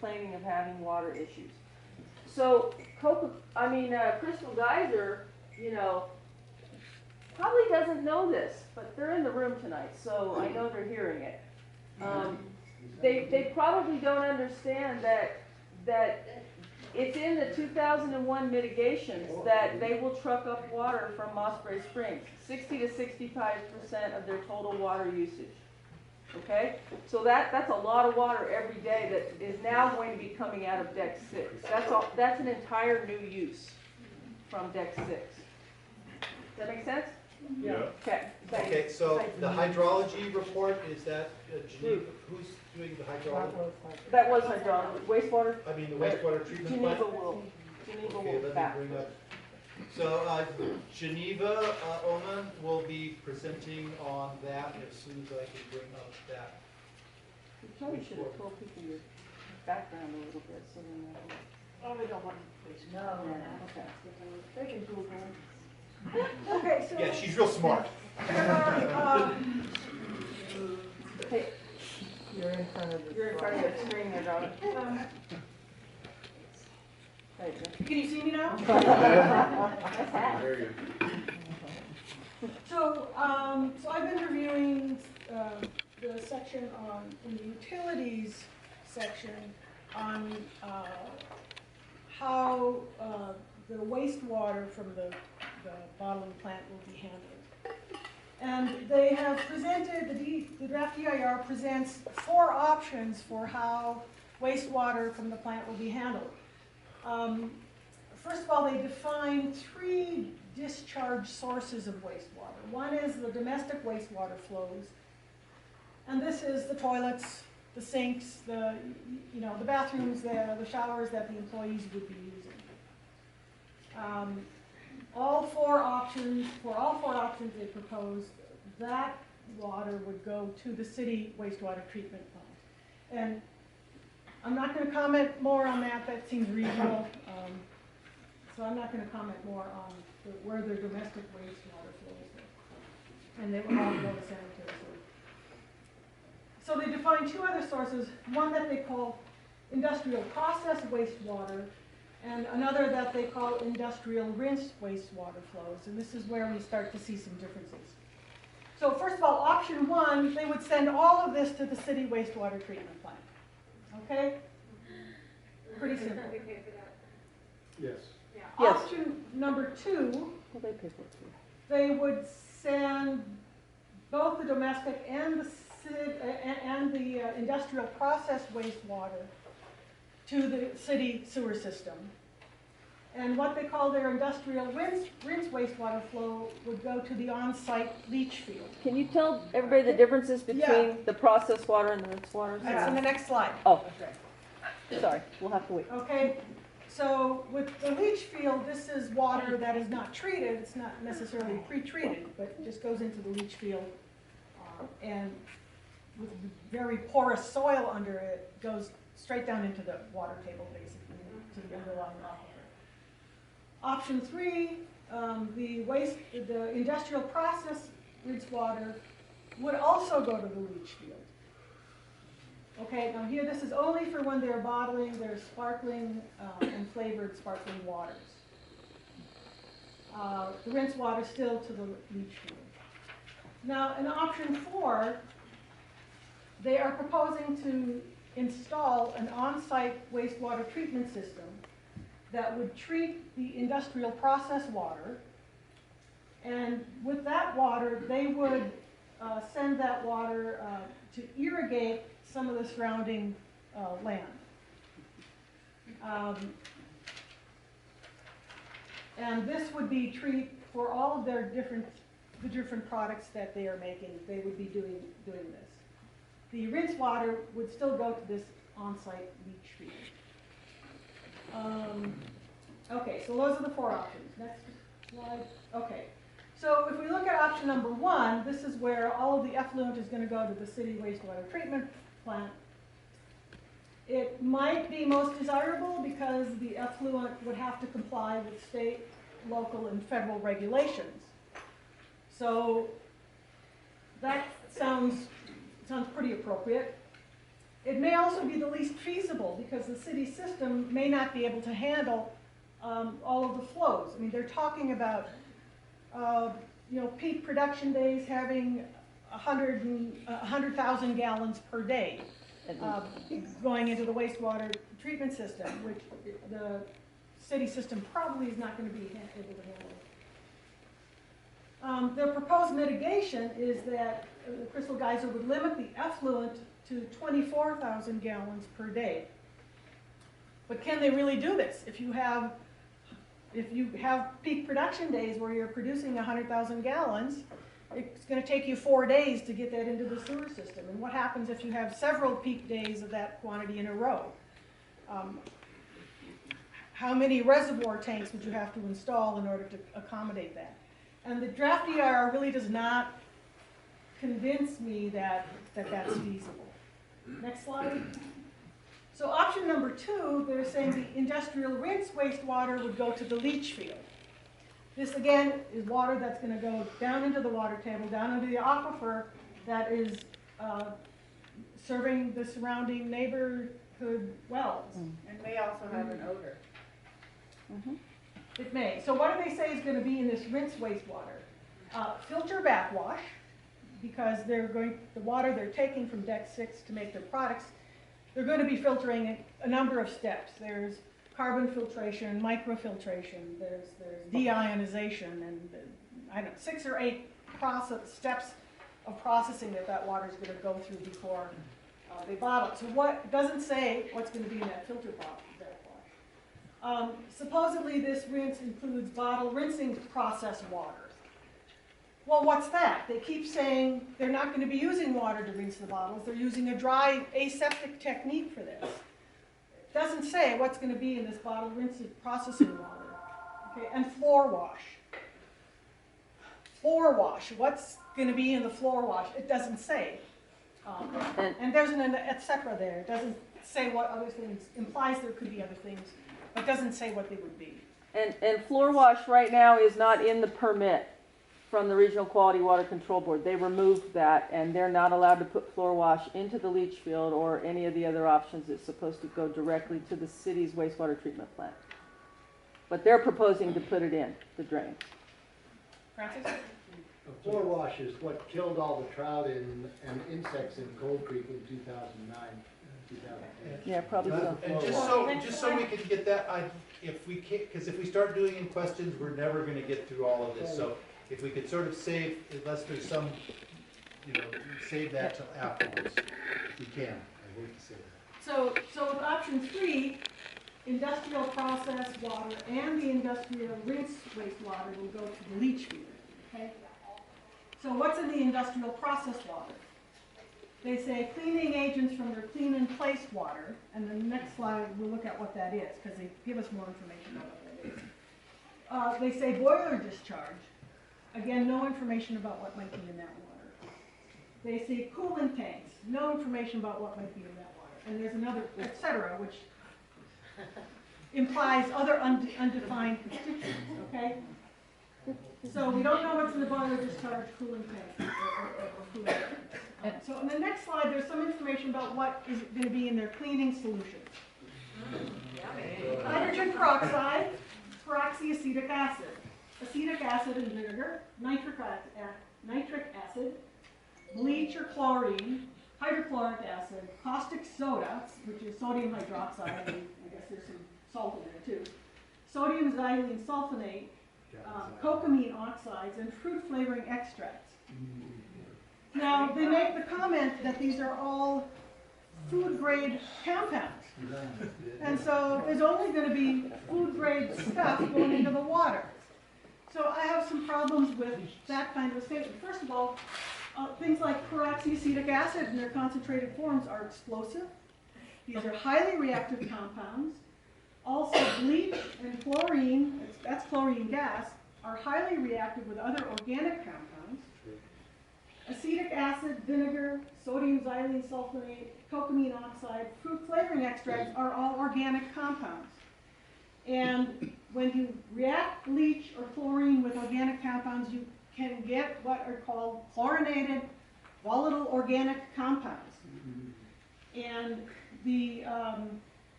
complaining of having water issues. So, Crystal Geyser, you know, probably doesn't know this, but they're in the room tonight, so I know they're hearing it. They probably don't understand that it's in the 2001 mitigations that they will truck up water from Mossbury Springs, 60 to 65% of their total water usage. Okay, so that's a lot of water every day that is now going to be coming out of Deck 6. That's an entire new use from Deck 6. Does that make sense? Yeah. Okay. Thanks. Okay, so the hydrology report, is that Geneva? Who's doing the hydrology? That was hydraulic wastewater. I mean, the wastewater treatment plant? Geneva will Okay, let back. me bring up. So Geneva, Oman will be presenting on that as soon as I can bring up that. You probably should have told people your background a little bit, so then they'll. Oh, they don't want to. No. Okay. They can Google. Okay, so. Yeah, she's real smart. Hey, You're in front of the. you're in front of the screen there, darling. There you go. Can you see me now? Nice hat. There you So, so I've been reviewing the section in the utilities section on how the wastewater from the bottling plant will be handled. And they have presented, the draft DEIR presents 4 options for how wastewater from the plant will be handled. First of all, they define 3 discharge sources of wastewater. One is the domestic wastewater flows, and this is the toilets, the sinks, the bathrooms, the showers that the employees would be using. For all four options they proposed, that water would go to the city wastewater treatment plant. And I'm not going to comment more on that. That seems reasonable. So I'm not going to comment more on where their domestic wastewater flows. And they will all go to sanitary sewer. So they define 2 other sources, one that they call industrial process wastewater, and another that they call industrial rinse wastewater flows. And this is where we start to see some differences. So first of all, option 1, they would send all of this to the city wastewater treatment plant. Okay? Pretty simple. Yes. Yes. Option number 2, Well, they pay for it too. they would send both the domestic and the industrial process wastewater to the city sewer system. And what they call their industrial rinse wastewater flow would go to the on-site leach field. Can you tell everybody the differences between Yeah. the processed water and the rinse water? That's in the next slide. Oh, sorry, we'll have to wait. Okay, so with the leach field, this is water that is not treated. It's not necessarily pre-treated, but it just goes into the leach field. And with very porous soil under it, goes straight down into the water table, basically, to the underlying aquifer. Option 3, the industrial process rinse water would also go to the leach field. Okay, now here this is only for when they're bottling their sparkling and flavored sparkling waters. The rinse water still to the leach field. Now in option 4, they are proposing to install an on-site wastewater treatment system that would treat the industrial process water, and with that water they would send that water to irrigate some of the surrounding land. And this would be treat for all of their different products that they are making. They would be doing this. The rinse water would still go to this on-site leach field. Okay, so those are the 4 options. Next slide. Okay, so if we look at option number 1, this is where all of the effluent is going to go to the city wastewater treatment plant. It might be most desirable because the effluent would have to comply with state, local, and federal regulations. So that sounds pretty appropriate. It may also be the least feasible because the city system may not be able to handle all of the flows. I mean, they're talking about peak production days having 100,000 gallons per day going into the wastewater treatment system, which the city system probably is not going to be able to handle. The proposed mitigation is that Crystal Geyser would limit the effluent to 24,000 gallons per day. But can they really do this? If you have peak production days where you're producing 100,000 gallons, it's going to take you 4 days to get that into the sewer system. And what happens if you have several peak days of that quantity in a row? How many reservoir tanks would you have to install in order to accommodate that? And the draft DEIR really does not convince me that that's feasible. Next slide. So option number 2, they're saying the industrial rinse wastewater would go to the leach field. This again is water that's going to go down into the water table, down into the aquifer that is serving the surrounding neighborhood wells. And may also have an odor. It may. So what do they say is going to be in this rinse wastewater? Filter backwash, because the water they're taking from deck 6 to make their products, they're going to be filtering a number of steps. There's carbon filtration, microfiltration, there's deionization, and I don't know, 6 or 8 steps of processing that water is going to go through before they bottle it. So it doesn't say what's going to be in that filter backwash. Supposedly this rinse includes bottle rinsing process water. Well, what's that? They keep saying they're not going to be using water to rinse the bottles. They're using a dry aseptic technique for this. It doesn't say what's going to be in this bottle rinsing processing water. Okay, and floor wash. Floor wash. What's going to be in the floor wash? It doesn't say. And there's an et cetera there. It doesn't say what other things, implies there could be other things, but doesn't say what they would be. And floor wash right now is not in the permit from the Regional Quality Water Control Board. They removed that, and they're not allowed to put floor wash into the leach field or any of the other options. It's supposed to go directly to the city's wastewater treatment plant. But they're proposing to put it in the drain. Francis? The floor wash is what killed all the trout and insects in Gold Creek in 2009, 2010. Yeah, probably so. And just so we can get that, if we can't, because if we start doing in questions, we're never going to get through all of this. So if we could sort of save, unless there's some, save that till afterwards, we can. I hate to say that. So with option 3, industrial process water and the industrial rinse wastewater will go to the leach field. Okay? So what's in the industrial process water? They say cleaning agents from their clean and placed water, and the next slide we'll look at what that is, because they give us more information about what that is. They say boiler discharge. Again, no information about what might be in that water. They say coolant tanks. No information about what might be in that water. And there's another, et cetera, which implies other undefined constituents, okay? So we don't know what's in the boiler discharge, coolant tanks, or coolant tanks. So on the next slide, there's some information about what is going to be in their cleaning solutions. Hydrogen peroxide, peroxyacetic acid, acetic acid and vinegar, nitric acid, bleach or chlorine, hydrochloric acid, caustic soda, which is sodium hydroxide, and I guess there's some salt in there too, sodium xylene sulfonate, cocamine oxides, and fruit flavoring extracts. Now, they make the comment that these are all food-grade compounds. And so there's only going to be food-grade stuff going into the water. So I have some problems with that kind of a statement. First of all, things like peroxyacetic acid in their concentrated forms are explosive. These are highly reactive compounds. Also, bleach and chlorine, that's chlorine gas, are highly reactive with other organic compounds. Acetic acid, vinegar, sodium xylene sulfonate, cocamine oxide, fruit flavoring extracts are all organic compounds. And when you react bleach or chlorine with organic compounds, you can get what are called chlorinated volatile organic compounds. And the,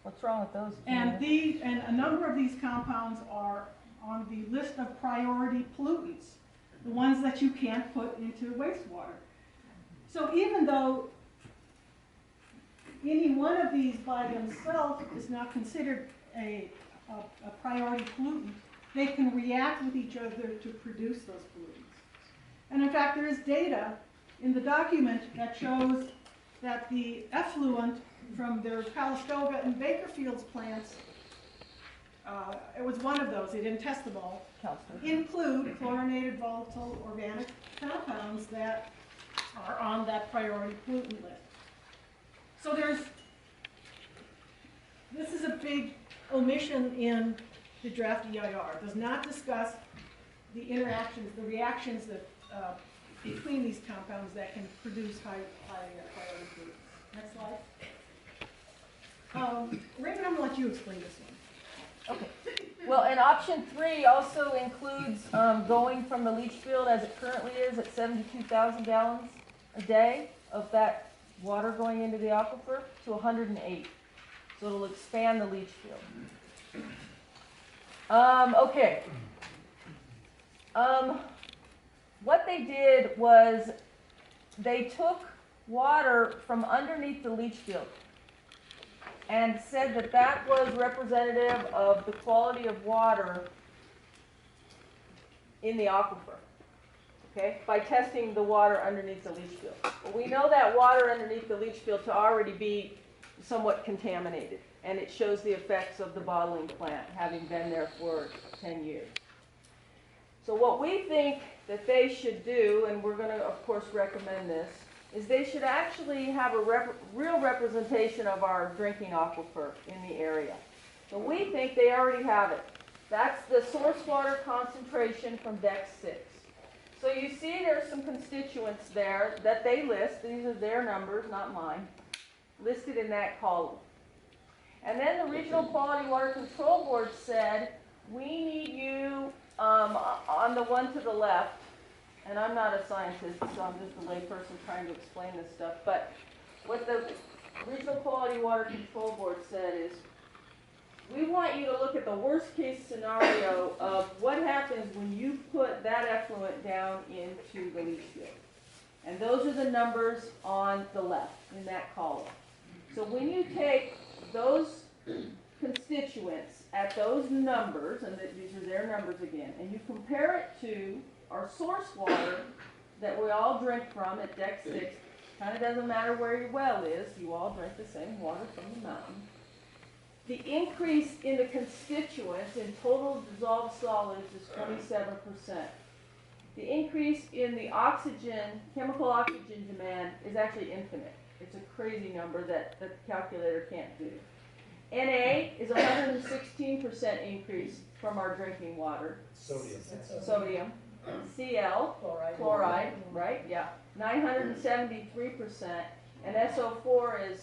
What's wrong with those? and a number of these compounds are on the list of priority pollutants, the ones that you can't put into wastewater. So even though any one of these by themselves is not considered a priority pollutant, they can react with each other to produce those pollutants. And in fact, there is data in the document that shows that the effluent from their Calistoga and Bakerfield's plants, it was one of those, they didn't test them all, include chlorinated volatile organic compounds that are on that priority pollutant list. So this is a big omission in the draft DEIR. It does not discuss the interactions, the reactions that between these compounds that can produce high priority pollutants. Next slide. Raymond, I'm gonna let you explain this one. Okay. Well, and option 3 also includes going from the leach field as it currently is at 72,000 gallons a day of that water going into the aquifer to 108. So it'll expand the leach field. Okay. What they did was they took water from underneath the leach field and said that that was representative of the quality of water in the aquifer, okay, by testing the water underneath the leach field. Well, we know that water underneath the leach field to already be somewhat contaminated, and it shows the effects of the bottling plant having been there for 10 years. So what we think that they should do, and we're going to, of course, recommend this, is they should actually have a real representation of our drinking aquifer in the area. So we think they already have it. That's the source water concentration from Deck 6. So you see there's some constituents there that they list. These are their numbers, not mine, listed in that column. And then the Regional Quality Water Control Board said, we need you on the one to the left, and I'm not a scientist, so I'm just a layperson trying to explain this stuff, but what the Regional Quality Water Control Board said is, we want you to look at the worst case scenario of what happens when you put that effluent down into the leach field. And those are the numbers on the left in that column. So when you take those constituents at those numbers, and these are their numbers again, and you compare it to our source water that we all drink from at Deck 6, kind of doesn't matter where your well is, you all drink the same water from the mountain. The increase in the constituents in total dissolved solids is 27%. The increase in the oxygen, chemical oxygen demand is actually infinite. It's a crazy number that the calculator can't do. Na is 116% increase from our drinking water. Sodium. Cl, chloride, right? Yeah. 973%. And SO4 is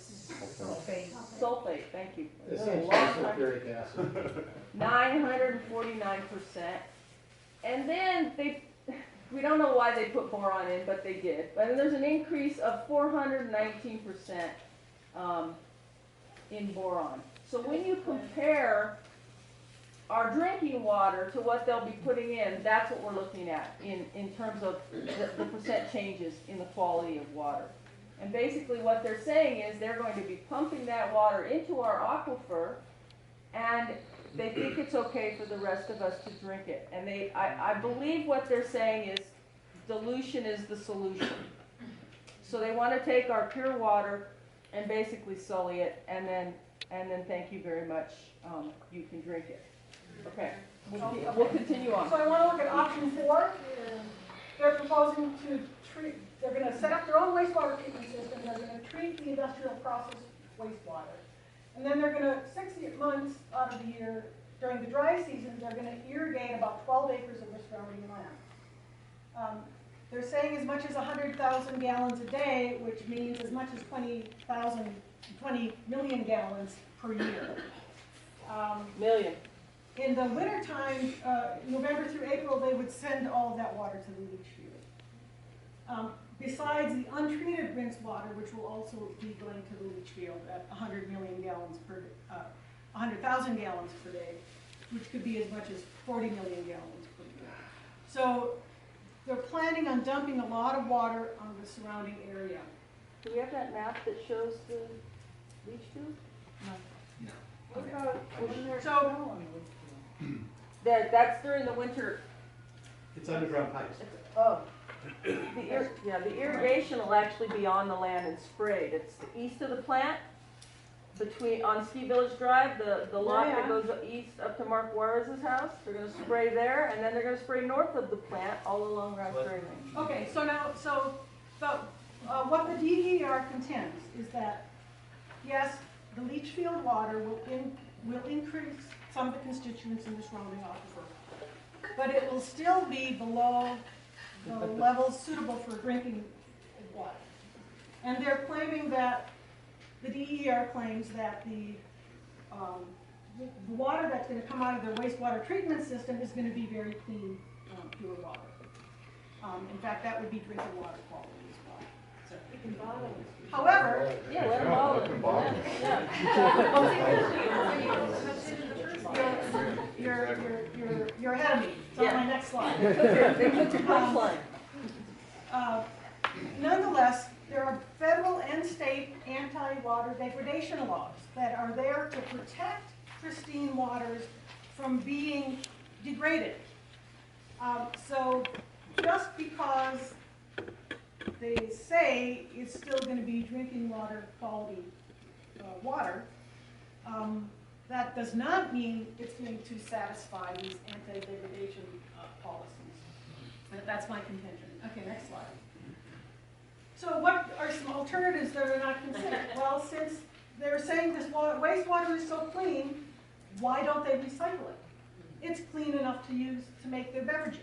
sulfate. Thank you. Essentially sulfuric acid. 949%. And then we don't know why they put boron in, but they did. But then there's an increase of 419% in boron. So when you compare our drinking water to what they'll be putting in, that's what we're looking at in terms of the percent changes in the quality of water. And basically what they're saying is they're going to be pumping that water into our aquifer, and they think it's okay for the rest of us to drink it. And I believe what they're saying is dilution is the solution. So they want to take our pure water and basically sully it, and then thank you very much, you can drink it. Okay, we'll continue on. So I want to look at option 4. They're proposing to treat, they're going to set up their own wastewater treatment system. They're going to treat the industrial process wastewater. And then they're going to, 60 months out of the year, during the dry season, they're going to irrigate about 12 acres of their surrounding land. They're saying as much as 100,000 gallons a day, which means as much as 20 million gallons per year. Million. In the wintertime, November through April, they would send all of that water to the leach field. besides the untreated rinse water, which will also be going to the leach field at 100 million gallons per, 100,000 gallons per day, which could be as much as 40 million gallons per day. So they're planning on dumping a lot of water on the surrounding area. Do we have that map that shows the leach field? What about, wasn't there So- snow on the leach field? That's during the winter. It's underground pipes. Oh. The irrigation will actually be on the land and sprayed. It's the east of the plant, on Ski Village Drive, the lot that goes east up to Mark Juarez's house. They're gonna spray there, and then they're gonna spray north of the plant, all along Raspberry Lane. Okay, so now, what the DER contends is that, yes, the leach field water will increase some of the constituents in the surrounding aquifer, but it will still be below the levels suitable for drinking water. And they're claiming that, the DER claims that the water that's going to come out of their wastewater treatment system is going to be very clean, pure water. In fact, that would be drinking water quality as well. So we can bottle it. However, Yeah, let them all in. you're ahead of me. It's on my next slide. They took your punchline. Nonetheless, there are federal and state anti-water degradation laws that are there to protect pristine waters from being degraded. So just because they say it's still going to be drinking water quality water, that does not mean it's going to satisfy these anti-degradation policies. That's my contention. Okay, next slide. So what are some alternatives that are not considered? Well, since they're saying this wastewater is so clean, why don't they recycle it? It's clean enough to use to make their beverages.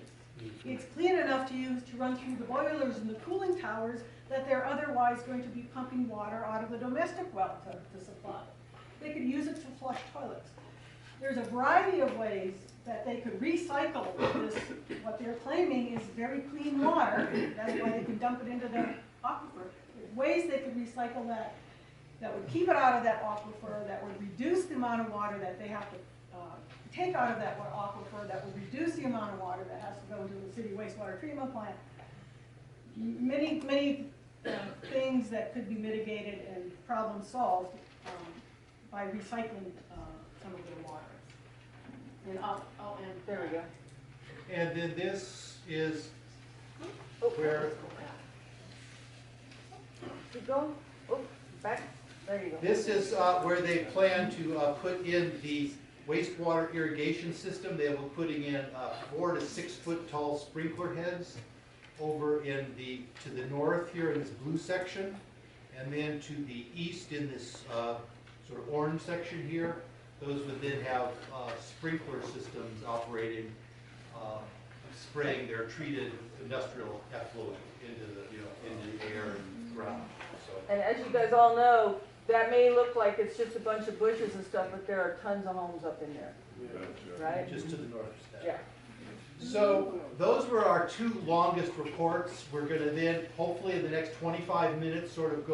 It's clean enough to use to run through the boilers and the cooling towers that they're otherwise going to be pumping water out of the domestic well to supply. They could use it to flush toilets. There's a variety of ways that they could recycle this, what they're claiming is very clean water. That's why they can dump it into the aquifer. There's ways they could recycle that would keep it out of that aquifer, that would reduce the amount of water that they have to take out of that aquifer, that would reduce the amount of water that has to go into the city wastewater treatment plant. Many things that could be mitigated and problem solved by recycling some of their water. And I'll end. There we go. And then this is where, Keep going. Oh, back. There you go. this is where they plan to put in the wastewater irrigation system. They will be putting in 4 to 6 foot tall sprinkler heads over to the north here in this blue section, and then to the east in this sort of orange section here. Those would then have sprinkler systems operating, spraying their treated industrial effluent into the air and ground. So. And as you guys all know, that may look like it's just a bunch of bushes and stuff, but there are tons of homes up in there, right? Just to the north of that. Yeah. So those were our 2 longest reports. We're going to then, hopefully in the next 25 minutes, sort of go